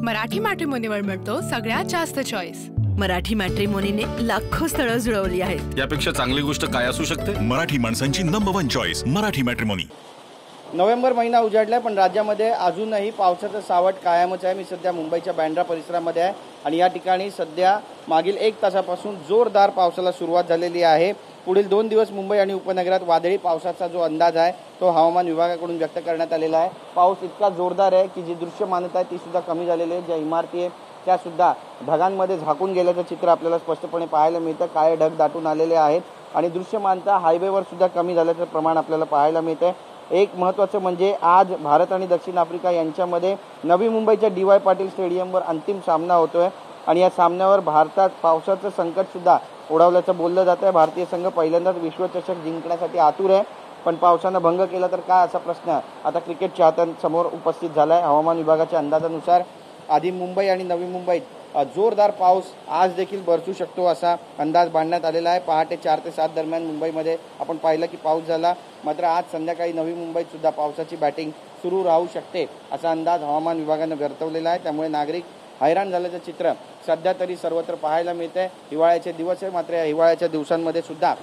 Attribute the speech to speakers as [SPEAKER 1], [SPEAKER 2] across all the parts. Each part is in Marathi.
[SPEAKER 1] मराठी मॅट्रिमोनीवर मिळतो सगळ्यात जास्त चॉईस।
[SPEAKER 2] मराठी मॅट्रिमोनीने लाखो स्थळं जुळवली आहेत।
[SPEAKER 3] यापेक्षा चांगली गोष्ट काय असू शकते?
[SPEAKER 4] मराठी माणसांची number 1 choice Marathi matrimony.
[SPEAKER 5] November महिना उजाडलाय पण राज्यामध्ये अजूनही पावसाचं सावट कायमच आहे। मी सध्या मुंबईच्या बँड्रा परिसरामध्ये आहे आणि या ठिकाणी सध्या मागील 1 तासापासून जोरदार पावसाला सुरुवात झालेली आहे। पुढील 2 दिवस मुंबई आणि उपनगरात वादळी पावसाचा जो अंदाज आहे तो हवामान विभागाकडून व्यक्त करण्यात आलेला आहे। पाऊस इतका जोरदार आहे की जी दृश्यमानता आहे ती सुद्धा कमी झालेली आहे। ज्या इमारती आहे त्या सुद्धा ढगांमध्ये झाकून गेल्याचं चित्र आपल्याला स्पष्टपणे पाहायला मिळतं। काळे ढग दाटून आलेले आहेत आणि दृश्यमानता हायवेवर सुद्धा कमी झाल्याचं प्रमाण आपल्याला पाहायला मिळतं। एक महत्त्वाचं म्हणजे आज भारत आणि दक्षिण आफ्रिका यांच्यामध्ये नवी मुंबईच्या डी.वाय. पाटील स्टेडियमवर अंतिम सामना होतोय आणि या सामन्यावर भारतात पावसाचं संकट सुद्धा ओढवल्याचं बोललं जात आहे। भारतीय संघ पहिल्यांदाच विश्वचषक जिंकण्यासाठी आतुर आहे पण पावसानं भंग केला तर काय असा प्रश्न आता क्रिकेट चाहत्यांसमोर उपस्थित झाला आहे। हवामान विभागाच्या अंदाजानुसार आधी मुंबई आणि नवी मुंबईत जोरदार पाऊस आज देखील बरसू शकतो असा अंदाज बांधण्यात आलेला आहे। पहाटे 4 ते 7 दरम्यान मुंबईमध्ये आपण पाहिलं की पाऊस झाला, मात्र आज संध्याकाळी नवी मुंबईत सुद्धा पावसाची बॅटिंग सुरू राहू शकते असा अंदाज हवामान विभागानं वर्तवलेला आहे। त्यामुळे नागरिक हैराण झाल्याचं चित्र सध्या तरी सर्वत्र पाहायला मिळतंय। हिवाळ्याचे दिवस आहे मात्र या हिवाळ्याच्या दिवसांमध्ये सुद्धा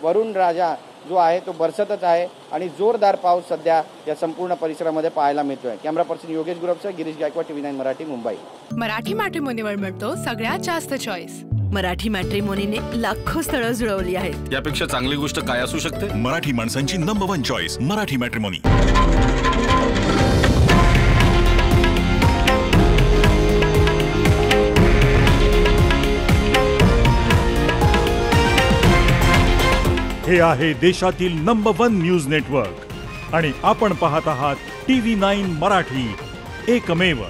[SPEAKER 5] वरुण राजा जो आहे तो बरसतच आहे आणि जोरदार पाऊस सध्या या संपूर्ण परिसरामध्ये पाहायला मिळतोय। कॅमेरा पर्सन योगेश गुरवसह गिरीश गायकवाड TV9 मराठी मुंबई।
[SPEAKER 1] मराठी मॅट्रिमोनीवर मिळतो सगळ्यात जास्त चॉईस।
[SPEAKER 2] मराठी मॅट्रिमोनीने लाखो स्थळं जुळवली आहेत।
[SPEAKER 3] यापेक्षा चांगली गोष्ट काय असू शकते?
[SPEAKER 4] मराठी माणसांची नंबर 1 चॉईस मराठी मॅट्रिमोनी।
[SPEAKER 6] हे आहे देशातील नंबर 1 न्यूज नेटवर्क आणि आपण पाहत आहात TV9 मराठी, एकमेव।